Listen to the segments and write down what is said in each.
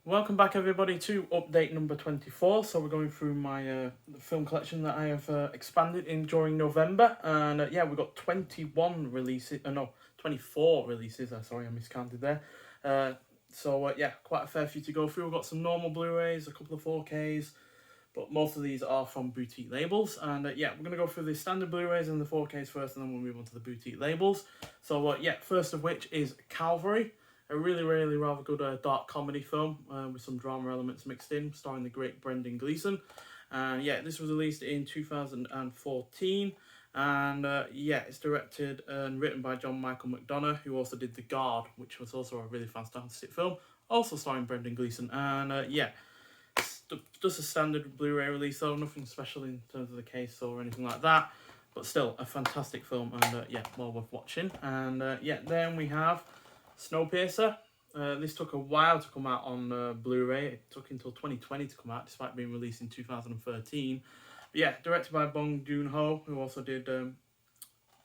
Welcome back everybody to update number 24. So we're going through my film collection that I have expanded in during November, and yeah, we've got 21 releases, no, 24 releases, sorry I miscounted there. Yeah, quite a fair few to go through. We've got some normal Blu-rays, a couple of 4Ks, but most of these are from boutique labels. And yeah, we're going to go through the standard Blu-rays and the 4Ks first, and then we'll move on to the boutique labels. So yeah, first of which is Calvary, a really rather good dark comedy film with some drama elements mixed in, starring the great Brendan Gleeson. And yeah, this was released in 2014. And yeah, it's directed and written by John Michael McDonough, who also did The Guard, which was also a really fantastic film, also starring Brendan Gleeson. And yeah, just a standard Blu-ray release, though, nothing special in terms of the case or anything like that. But still, a fantastic film, and yeah, well worth watching. And yeah, then we have Snowpiercer. This took a while to come out on Blu-ray. It took until 2020 to come out, despite being released in 2013. But yeah, directed by Bong Joon-ho, who also did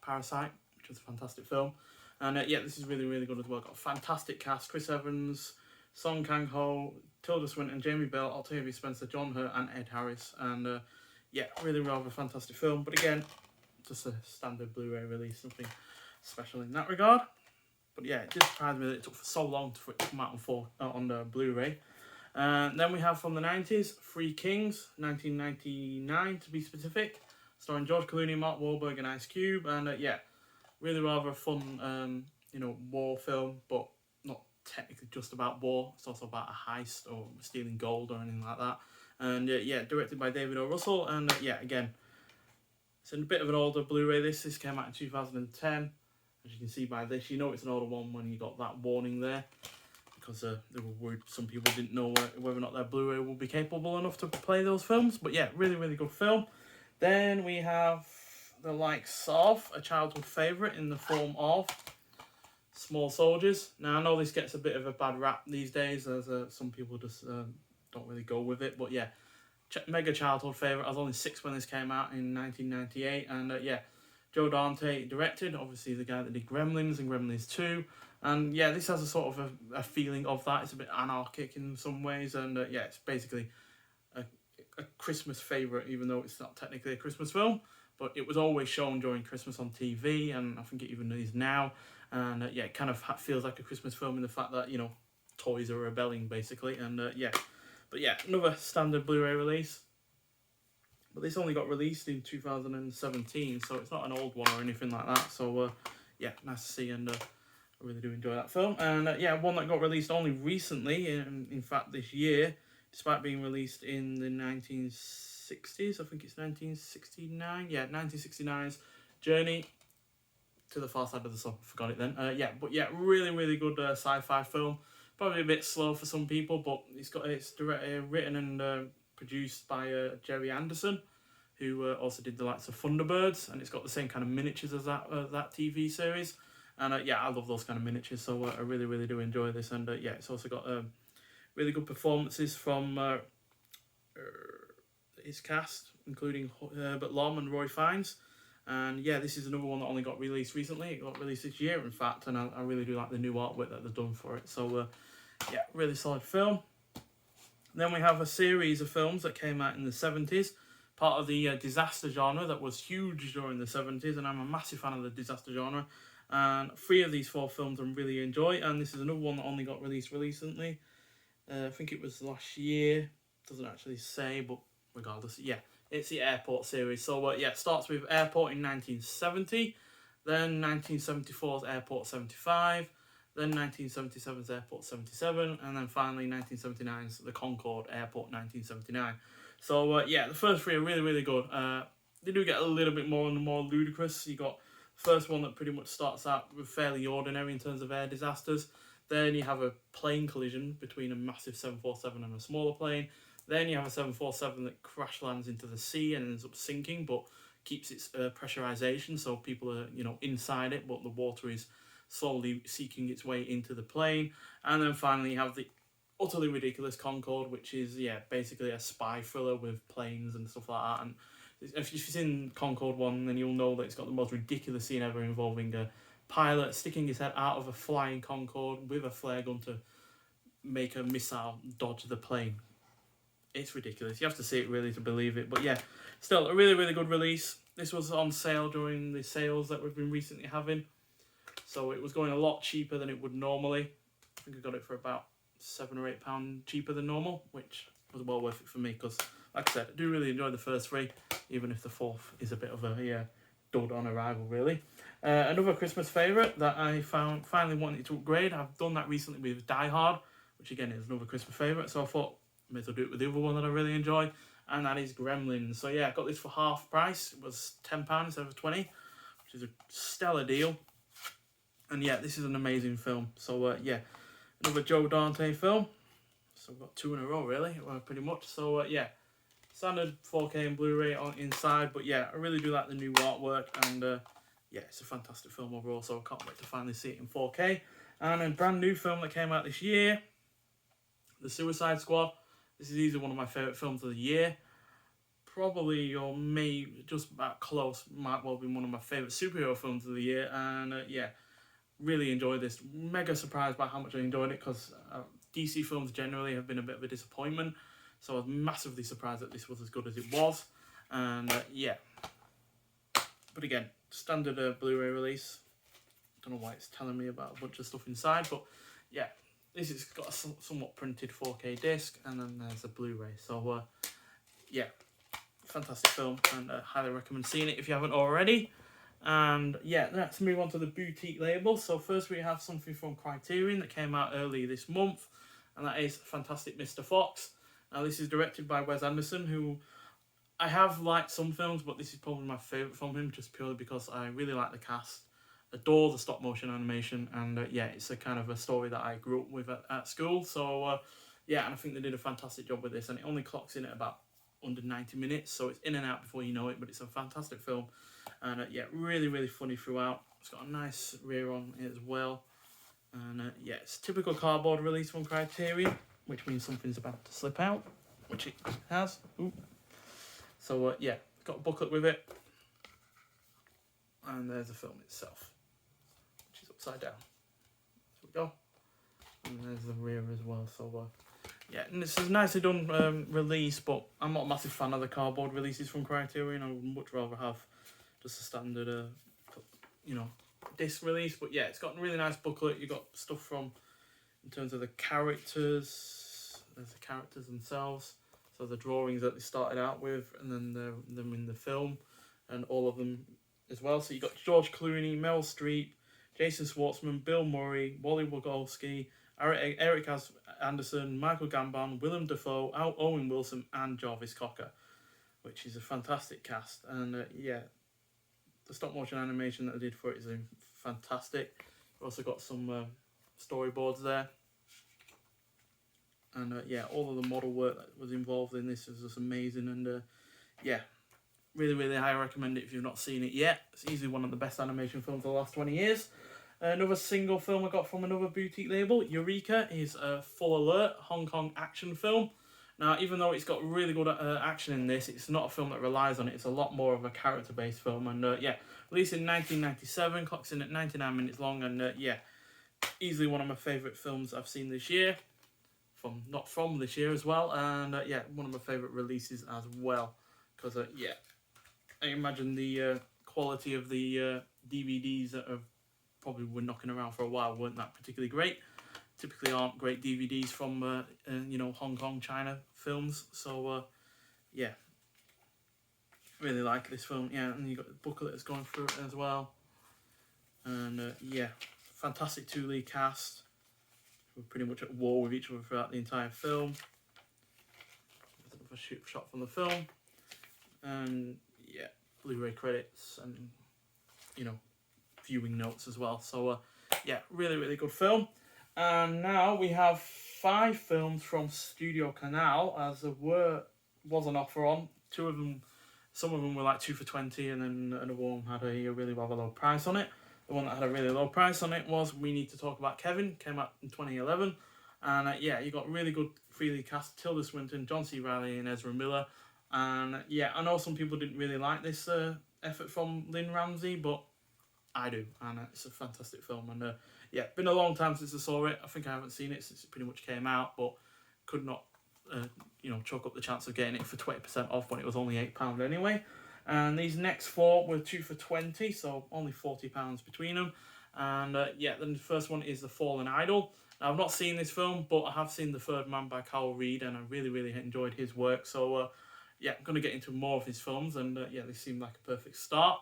Parasite, which was a fantastic film. And yeah, this is really good as well. Got a fantastic cast: Chris Evans, Song Kang-ho, Tilda Swinton, Jamie Bell, Octavia Spencer, John Hurt, and Ed Harris. And yeah, really rather fantastic film. But again, just a standard Blu-ray release, nothing special in that regard. But yeah, it did surprise me that it took so long for it to come out on the Blu-ray. Then we have from the 90s, Three Kings, 1999 to be specific, starring George Clooney, Mark Wahlberg, and Ice Cube. And yeah, really rather fun, war film, but not technically just about war. It's also about a heist or stealing gold or anything like that. And yeah, directed by David O. Russell. And yeah, again, it's a bit of an older Blu-ray. This came out in 2010. As you can see by this, you know it's an older one when you got that warning there, because they were worried some people didn't know whether or not their Blu-ray will be capable enough to play those films. But yeah, really good film. Then we have the likes of a childhood favourite in the form of Small Soldiers. Now, I know this gets a bit of a bad rap these days, as some people just don't really go with it. But yeah, mega childhood favourite. I was only 6 when this came out in 1998. And yeah, Joe Dante directed, obviously the guy that did Gremlins and Gremlins 2. And yeah, this has a sort of a feeling of that. It's a bit anarchic in some ways. And yeah, it's basically a Christmas favourite, even though it's not technically a Christmas film. But it was always shown during Christmas on TV, and I think it even is now. And yeah, it kind of feels like a Christmas film in the fact that, toys are rebelling, basically. And yeah, but yeah, another standard Blu-ray release. But this only got released in 2017, so it's not an old one or anything like that. So yeah, nice to see, and I really do enjoy that film. And yeah, one that got released only recently, in fact this year, despite being released in the 1960s. I think it's 1969. Yeah, 1969's Journey to the Far Side of the Sun. Forgot it then. Yeah, but yeah, really good sci-fi film. Probably a bit slow for some people, but it's written and produced by Jerry Anderson, who also did the likes of Thunderbirds, and it's got the same kind of miniatures as that TV series. And yeah, I love those kind of miniatures, so I really do enjoy this. And yeah, it's also got really good performances from his cast, including Herbert Lom and Roy Fiennes. And yeah, this is another one that only got released recently. It got released this year, in fact, and I really do like the new artwork that they've done for it. So yeah, really solid film. Then we have a series of films that came out in the 70s, part of the disaster genre that was huge during the 70s, and I'm a massive fan of the disaster genre. And 3 of these 4 films I really enjoy, and this is another one that only got released recently. I think it was last year. Doesn't actually say, but regardless, yeah, it's the Airport series. So yeah, starts with Airport in 1970, then 1974's Airport 75, then 1977's Airport 77, and then finally 1979's The Concorde Airport 1979. So yeah, the first 3 are really good. They do get a little bit more and more ludicrous. You got the first one that pretty much starts out with fairly ordinary in terms of air disasters. Then you have a plane collision between a massive 747 and a smaller plane. Then you have a 747 that crash lands into the sea and ends up sinking, but keeps its pressurization, so people are inside it, but the water is slowly seeking its way into the plane. And then finally you have the utterly ridiculous Concorde, which is basically a spy thriller with planes and stuff like that. And if you've seen Concorde 1, then you'll know that it's got the most ridiculous scene ever involving a pilot sticking his head out of a flying Concorde with a flare gun to make a missile dodge the plane. It's ridiculous. You have to see it really to believe it. But yeah, still a really, really good release. This was on sale during the sales that we've been recently having. So it was going a lot cheaper than it would normally. I think I got it for about £7 or £8 cheaper than normal, which was well worth it for me because, like I said, I do really enjoy the first three, even if the fourth is a bit of a dud on arrival, really. Another Christmas favourite that I finally wanted to upgrade. I've done that recently with Die Hard, which again is another Christmas favourite. So I thought I may as well do it with the other one that I really enjoy, and that is Gremlins. So yeah, I got this for half price. It was £10 instead of 20, which is a stellar deal. And yeah, this is an amazing film. So yeah, another Joe Dante film. So we've got two in a row, really, pretty much. So yeah, standard 4K and Blu-ray on inside. But yeah, I really do like the new artwork, and yeah, it's a fantastic film overall. So I can't wait to finally see it in 4K. And a brand new film that came out this year, The Suicide Squad. This is easily one of my favourite films of the year. Probably, or maybe just about close, might well be one of my favourite superhero films of the year. And yeah, really enjoyed this. Mega surprised by how much I enjoyed it, because DC films generally have been a bit of a disappointment. So I was massively surprised that this was as good as it was. And yeah. But again, standard Blu-ray release. Don't know why it's telling me about a bunch of stuff inside, but yeah, this has got a somewhat printed 4K disc, and then there's a Blu-ray. So yeah, fantastic film, and highly recommend seeing it if you haven't already. And yeah, let's move on to the boutique label. So first we have something from Criterion that came out early this month, and that is Fantastic Mr. Fox. Now this is directed by Wes Anderson, who I have liked some films, but this is probably my favourite from him, just purely because I really like the cast, adore the stop motion animation, and yeah, it's a kind of a story that I grew up with at school. So yeah, and I think they did a fantastic job with this, and it only clocks in at about under 90 minutes, so it's in and out before you know it, but it's a fantastic film. And yeah, really, really funny throughout. It's got a nice rear on it as well. And yeah, it's typical cardboard release from Criterion, which means something's about to slip out, which it has. Ooh. So yeah, it's got a booklet with it. And there's the film itself, which is upside down. There we go. And there's the rear as well. So yeah, and this is a nicely done release, but I'm not a massive fan of the cardboard releases from Criterion. I would much rather have just a standard, disc release. But yeah, it's got a really nice booklet. You got stuff from, in terms of the characters. There's the characters themselves. So the drawings that they started out with, and then them in the film, and all of them as well. So you got George Clooney, Meryl Streep, Jason Schwartzman, Bill Murray, Wally Wachowski, Eric Anderson, Michael Gambon, Willem Dafoe, Owen Wilson, and Jarvis Cocker, which is a fantastic cast. And yeah, the stop motion animation that I did for it is fantastic. We've also got some storyboards there. And yeah, all of the model work that was involved in this was just amazing. And yeah, really, really high recommend it if you've not seen it yet. It's easily one of the best animation films of the last 20 years. Another single film I got from another boutique label, Eureka, is a Full Alert Hong Kong action film. Now, even though it's got really good action in this, it's not a film that relies on it. It's a lot more of a character-based film. And yeah, released in 1997, clocks in at 99 minutes long. And yeah, easily one of my favourite films I've seen this year. Not from this year as well. And yeah, one of my favourite releases as well. Because yeah, I imagine the quality of the DVDs that have probably been knocking around for a while weren't that particularly great. Typically aren't great DVDs from Hong Kong, China films. So yeah, really like this film. Yeah, and you got the booklet that's going through it as well. And yeah, fantastic two lead cast. We're pretty much at war with each other throughout the entire film. There's another shot from the film. And yeah, Blu-ray credits and viewing notes as well. So yeah, really, really good film. And now we have 5 films from Studio Canal, as there was an offer on. Some of them were like 2 for 20, and then another one had a really rather low price on it. The one that had a really low price on it was We Need to Talk About Kevin, came out in 2011. And yeah, you got really good freely cast, Tilda Swinton, John C. Reilly, and Ezra Miller. And yeah, I know some people didn't really like this effort from Lynn Ramsey, but I do, and it's a fantastic film. And yeah, been a long time since I saw it. I think I haven't seen it since it pretty much came out, but could not, chalk up the chance of getting it for 20% off when it was only £8 anyway. And these next 4 were 2 for £20, so only £40 between them. And then the first one is The Fallen Idol. Now, I've not seen this film, but I have seen The Third Man by Calvary, and I really, really enjoyed his work. So, I'm going to get into more of his films, and they seem like a perfect start.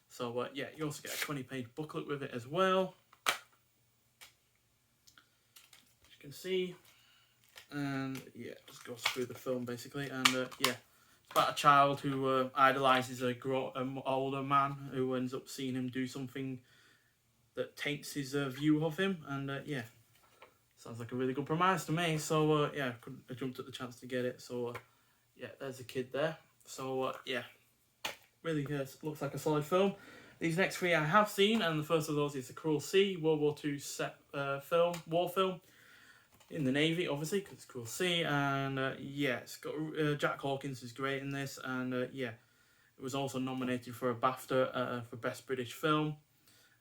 So, you also get a 20-page booklet with it as well, as you can see. And, just goes through the film, basically. And, it's about a child who idolises older man who ends up seeing him do something that taints his view of him. And, sounds like a really good premise to me. So, I jumped at the chance to get it. So, there's a kid there. So, really looks like a solid film. These next 3 I have seen, and the first of those is The Cruel Sea, World War II set war film. In the Navy, obviously, because it's Cruel Sea. And, it's got Jack Hawkins is great in this. And, it was also nominated for a BAFTA for Best British Film.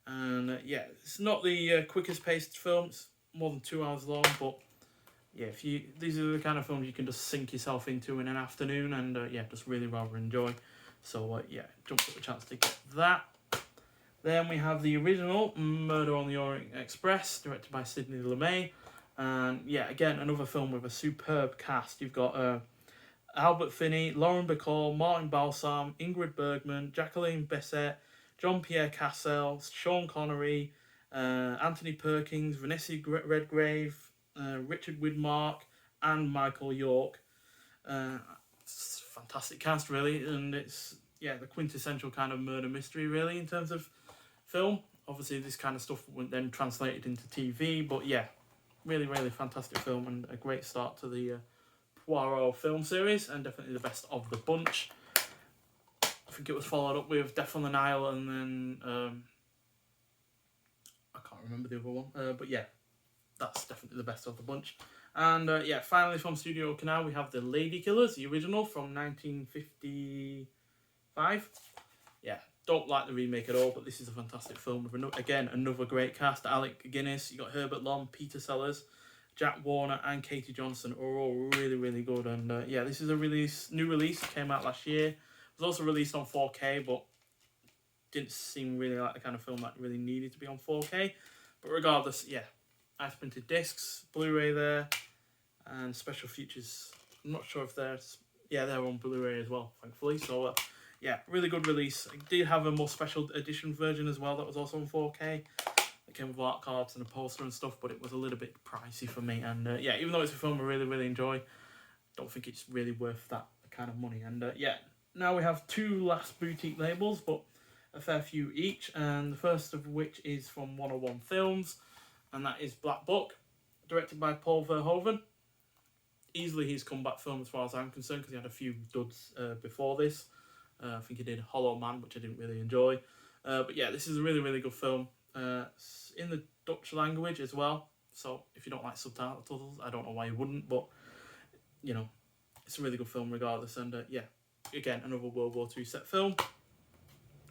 And, it's not the quickest paced film. It's more than 2 hours long, but these are the kind of films you can just sink yourself into in an afternoon and just really rather enjoy. So jumped at the chance to get that. Then we have the original Murder on the Orient Express, directed by Sidney Lumet, and again another film with a superb cast. You've got Albert Finney, Lauren Bacall, Martin Balsam, Ingrid Bergman, Jacqueline Bisset, Jean-Pierre Cassel, Sean Connery, Anthony Perkins, Vanessa Redgrave, Richard Widmark, and Michael York. It's a fantastic cast, really, and it's the quintessential kind of murder mystery, really, in terms of film. Obviously, this kind of stuff went then translated into TV, but really, really fantastic film and a great start to the Poirot film series, and definitely the best of the bunch. I think it was followed up with Death on the Nile, and then I can't remember the other one, but that's definitely the best of the bunch. And finally from Studio Canal we have The Lady Killers, the original from 1955. Don't like the remake at all, but this is a fantastic film with another great cast. Alec Guinness, you got Herbert Lom, Peter Sellers, Jack Warner, and Katie Johnson are all really, really good. And this is a new release. It came out last year. It was also released on 4K, but didn't seem really like the kind of film that really needed to be on 4K. But regardless, ice printed discs, Blu-ray there, and special features. I'm not sure if they're on Blu-ray as well, thankfully. So really good release. I did have a more special edition version as well that was also on 4K. It came with art cards and a poster and stuff, but it was a little bit pricey for me. And even though it's a film I really, really enjoy, I don't think it's really worth that kind of money. And now we have 2 last boutique labels, but a fair few each. And the first of which is from 101 Films, and that is Black Book, directed by Paul Verhoeven. Easily his comeback film as far as I'm concerned, because he had a few duds before this. I think he did Hollow Man, which I didn't really enjoy. But this is a really, really good film. It's in the Dutch language as well, so if you don't like subtitles, I don't know why you wouldn't, but it's a really good film regardless. And again, another World War II set film.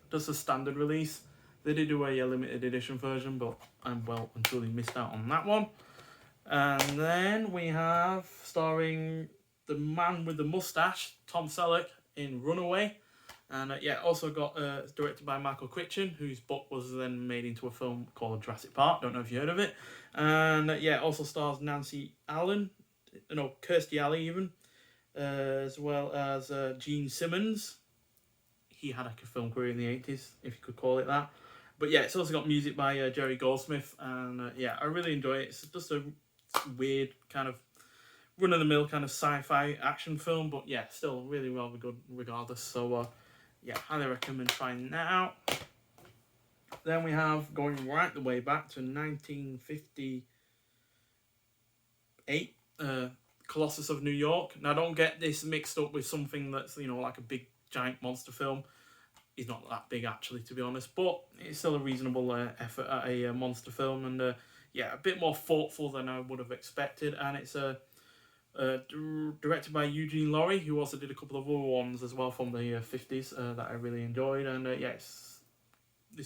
Does a standard release. They did do a limited edition version, but I'm and truly missed out on that one. And then we have, starring the man with the mustache, Tom Selleck, in Runaway. And also got directed by Michael Crichton, whose book was then made into a film called Jurassic Park. Don't know if you heard of it. And also stars Kirstie Alley even, as well as Gene Simmons. He had a film career in the 80s, if you could call it that. But it's also got music by Jerry Goldsmith, and I really enjoy it. It's just a weird kind of run-of-the-mill kind of sci-fi action film, but still really well good regardless. So highly recommend trying that out. Then we have, going right the way back to 1958, Colossus of New York. Now don't get this mixed up with something that's like a big giant monster film. He's not that big actually, to be honest, but it's still a reasonable effort at a monster film, and a bit more thoughtful than I would have expected. And it's directed by Eugene Laurie, who also did a couple of other ones as well from the 50s that I really enjoyed. And this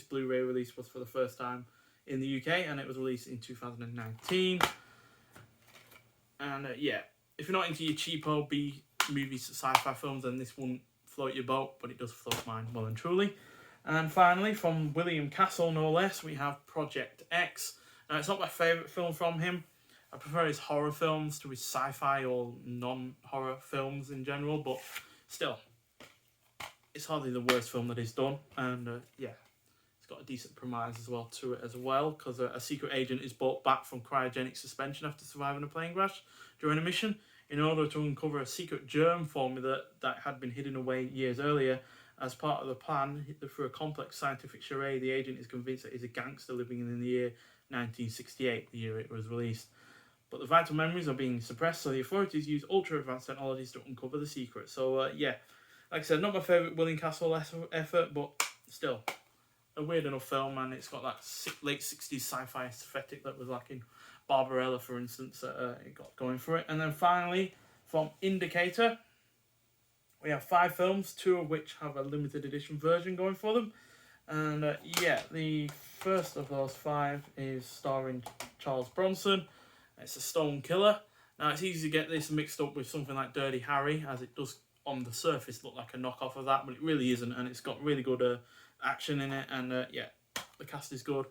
Blu-ray release was for the first time in the UK, and it was released in 2019. And yeah, if you're not into your cheapo B movies, sci-fi films, then this won't float your boat, but it does float mine well and truly. And finally, from William Castle, no less, we have Project X. Now, it's not my favourite film from him. I prefer his horror films to his sci-fi or non-horror films in general, but still, it's hardly the worst film that he's done. And yeah, it's got a decent premise as well to it as well, because a secret agent is brought back from cryogenic suspension after surviving a plane crash during a mission in order to uncover a secret germ formula that had been hidden away years earlier. As part of the plan, through a complex scientific charade, the agent is convinced that he's a gangster living in the year 1968, the year it was released. But the vital memories are being suppressed, so the authorities use ultra-advanced technologies to uncover the secret. So, yeah, like I said, not my favourite William Castle effort, but still, a weird enough film, and it's got that late 60s sci-fi aesthetic that was lacking Barbarella, for instance, it got going for it. And then finally, from Indicator, we have 5 films, 2 of which have a limited edition version going for them. And yeah, the first of those 5 is starring Charles Bronson. It's a stone killer. Now, it's easy to get this mixed up with something like Dirty Harry, as it does on the surface look like a knockoff of that, but it really isn't, and it's got really good action in it, and yeah, the cast is good.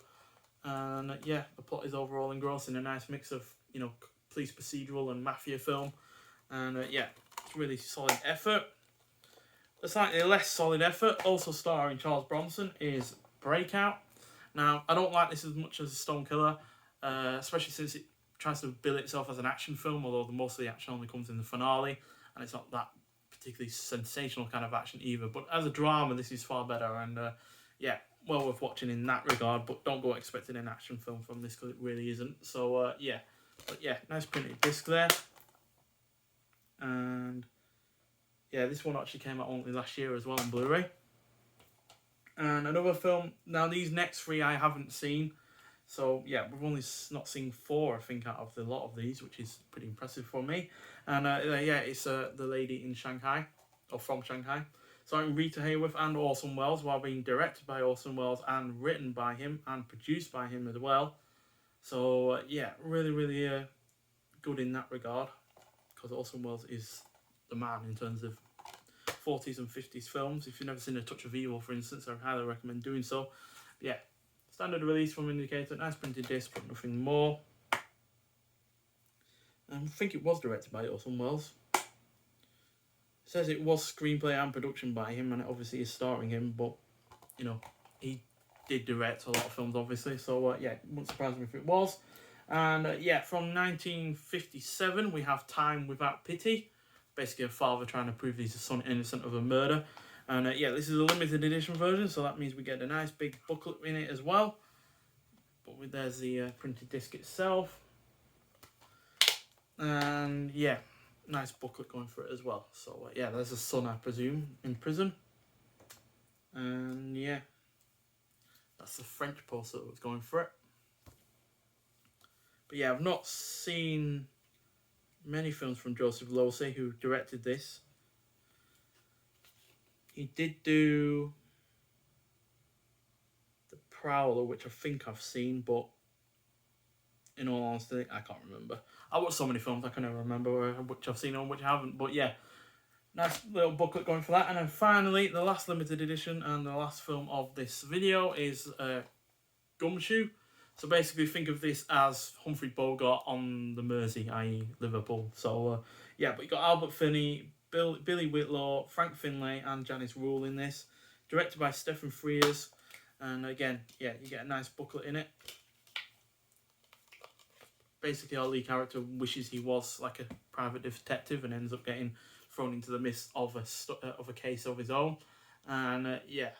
And yeah, the plot is overall engrossing, a nice mix of, you know, police procedural and mafia film. And yeah, it's really solid effort. A slightly less solid effort, also starring Charles Bronson, is Breakout. Now, I don't like this as much as Stone Killer, especially since it tries to bill itself as an action film, although most of the action only comes in the finale, and it's not that particularly sensational kind of action either. But as a drama, this is far better, and yeah, well worth watching in that regard, but don't go expecting an action film from this, because it really isn't. So yeah, but yeah, nice printed disc there. And yeah, this one actually came out only last year as well on Blu-ray. And another film, now these next 3 I haven't seen, so yeah, we've only not seen 4, I think, out of the lot of these, which is pretty impressive for me. And yeah, it's The Lady in Shanghai, or From Shanghai, starring Rita Hayworth and Orson Welles, while being directed by Orson Welles and written by him and produced by him as well. So yeah, really, really good in that regard, because Orson Welles is the man in terms of 40s and 50s films. If you've never seen A Touch of Evil, for instance, I highly recommend doing so. But yeah, standard release from Indicator, nice printed disc, but nothing more. I think it was directed by Orson Welles. It says it was screenplay and production by him, and it obviously is starring him, but, you know, he did direct a lot of films, obviously, so yeah, it wouldn't surprise me if it was. And yeah, from 1957, we have Time Without Pity. Basically a father trying to prove his son innocent of a murder. And yeah, this is a limited edition version, so that means we get a nice big booklet in it as well. But there's the printed disc itself. And yeah, nice booklet going for it as well. So yeah, there's a son, I presume, in prison. And yeah, that's the French poster that was going for it. But yeah, I've not seen many films from Joseph Losey, who directed this. He did do The Prowler, which I think I've seen, but in all honesty, I can't remember. I watch so many films, I can never remember which I've seen and which I haven't. But yeah, nice little booklet going for that. And then finally, the last limited edition and the last film of this video is Gumshoe. So basically, think of this as Humphrey Bogart on the Mersey, i.e. Liverpool. So yeah, but you got Albert Finney, Billy Whitlaw, Frank Finlay, and Janice Rule in this. Directed by Stephen Frears. And again, yeah, you get a nice booklet in it. Basically, our lead character wishes he was like a private detective and ends up getting thrown into the midst of a case of his own. And yeah,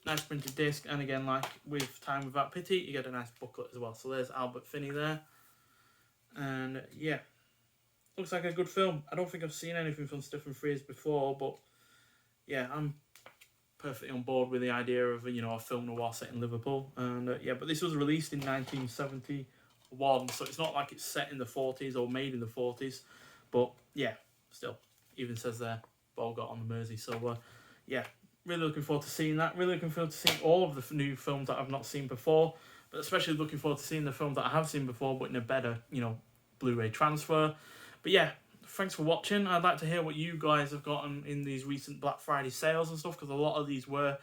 nice printed disc, and again, like with Time Without Pity, you get a nice booklet as well. So there's Albert Finney there. And yeah, looks like a good film. I don't think I've seen anything from Stephen Frears before, but yeah, I'm perfectly on board with the idea of, you know, a film noir set in Liverpool. And yeah, but this was released in 1971, so it's not like it's set in the 40s or made in the 40s. But yeah, still, even says there, Bogart on the Mersey. So yeah, really looking forward to seeing that. Really looking forward to seeing all of the new films that I've not seen before. But especially looking forward to seeing the films that I have seen before, but in a better, Blu-ray transfer. But yeah, thanks for watching. I'd like to hear what you guys have gotten in these recent Black Friday sales and stuff, because a lot of these were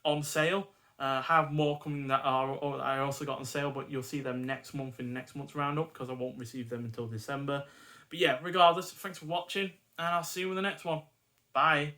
on sale. Have more coming that I also got on sale, but you'll see them next month in next month's roundup, because I won't receive them until December. But yeah, regardless, thanks for watching, and I'll see you in the next one. Bye.